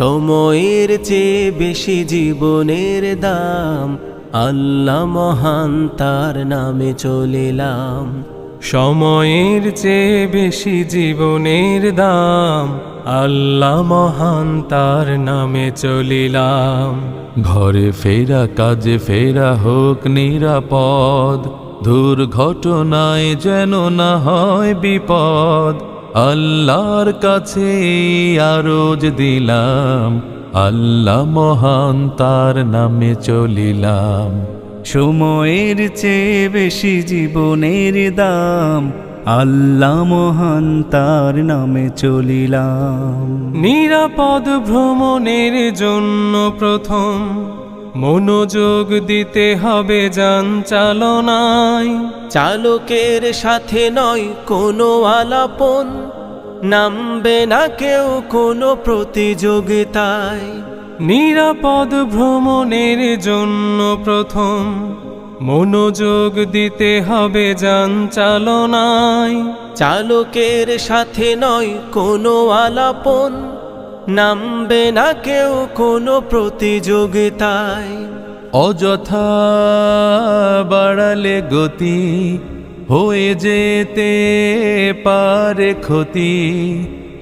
সময়ের চেয়ে বেশি জীবনের দাম, আল্লাহ মহান তার নামে চলিলাম। সময়ের চেয়ে বেশি জীবনের দাম, আল্লাহ মহান তার নামে চলিলাম। ঘরে ফেরা কাজে ফেরা হোক নিরাপদ, দুর্ঘটনায় যেন না হয় বিপদ। আল্লাহর কাছে আরজ দিলাম, আল্লাহ মহান তার নামে চলিলাম। সময়ের চেয়ে বেশি জীবনের দাম, আল্লাহ মহান তার নামে চলিলাম। নিরাপদ ভ্রমণের জন্য প্রথম মনোযোগ দিতে হবে যান চালনায়। চালকের সাথে নয় কোনো আলাপন, নামবে না কেউ কোনো প্রতিযোগিতায়। নিরাপদ ভ্রমণের জন্য প্রথম মনোযোগ দিতে হবে যান চালনায়। চালকের সাথে নয় কোনো আলাপন, নামবে না কেউ কোনো প্রতিযোগিতায়। অযথা বাড়ালে গতি, হয়ে যেতে পারে ক্ষতি।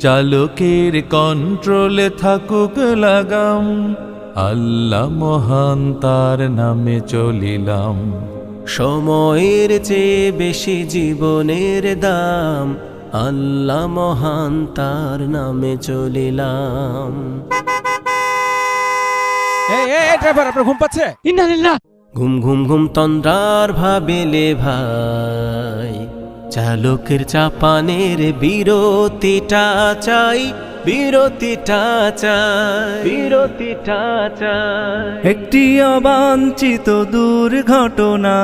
চালকের কন্ট্রোলে থাকুক লাগাম, আল্লাহ মহান তার নামে চলিলাম। সময়ের চেয়ে বেশি জীবনের দাম, আল্লাহ মহান তার নামে চলিলাম। ড্রাইভার আপনার ঘুম পাচ্ছে? ঘুম ঘুম ঘুম তন্দ্রার ভাবেলে ভাই, চালকের চাপানের বিরতিটা চাই, বিরতিটা চাই, বিরতিটা চাই। একটি অবাঞ্ছিত দুর্ঘটনা,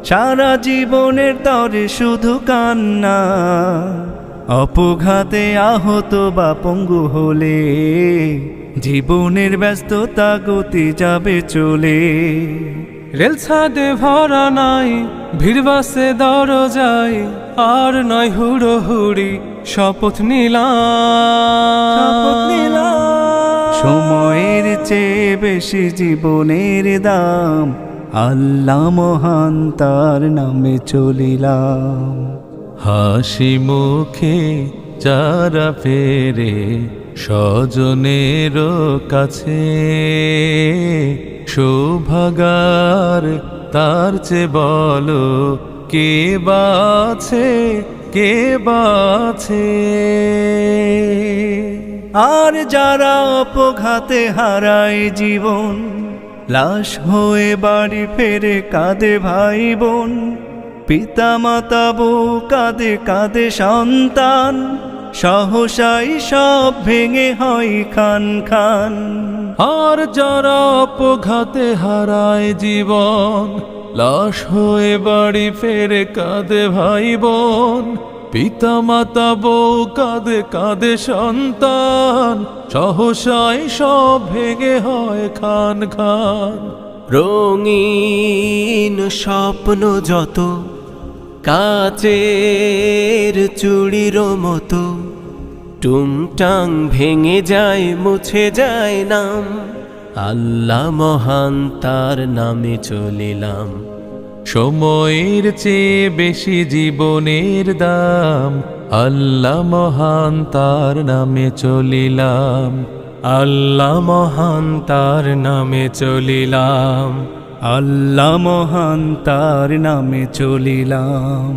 সারা জীবনের তরে শুধু কান্না। অপঘাতে আহত বা পঙ্গু হলে, জীবনের ব্যস্ততা গতি যাবে চলে। রেল ছাদে ভরা নাই, ভিড় বাসে দরজায়, আর নয় হুড়োহুড়ি শপথ নিলাম। সময়ের চেয়ে বেশি জীবনের দাম, আল্লাহ মহান তার নামে চলিলাম। হাসি মুখে যারা ফেরে স্বজনের কাছে, সৌভাগার তার চেয়ে বলো কে বাছে, কে বাছে। আর যারা অপঘাতে হারায় জীবন, লাশ হয়ে বাড়ি ফেরে কাঁদে ভাই বোন। পিতা মাতা বউ কাঁদে কাঁদে সন্তান, সহসাই সব ভেঙে হয় খান খান। আর যারা অপঘাতে হারায় জীবন, লাশ হয়ে বাড়ি ফেরে কাঁদে ভাই বোন। পিতা মাতা বউ কাঁদে কাঁদে সন্তান, সহসাই সব ভেঙে হয় খান খান। রঙিন স্বপ্ন যত কাচের চুড়ির মতো, টুংটাং ভেঙে যায় মুছে যায় নাম, আল্লাহ মহান তার নামে চলিলাম। সময়ের চেয়ে বেশি জীবনের দাম, আল্লাহ মহান তার নামে চলিলাম। আল্লাহ মহান তার নামে চলিলাম। আল্লাহ মহান তার নামে চলিলাম।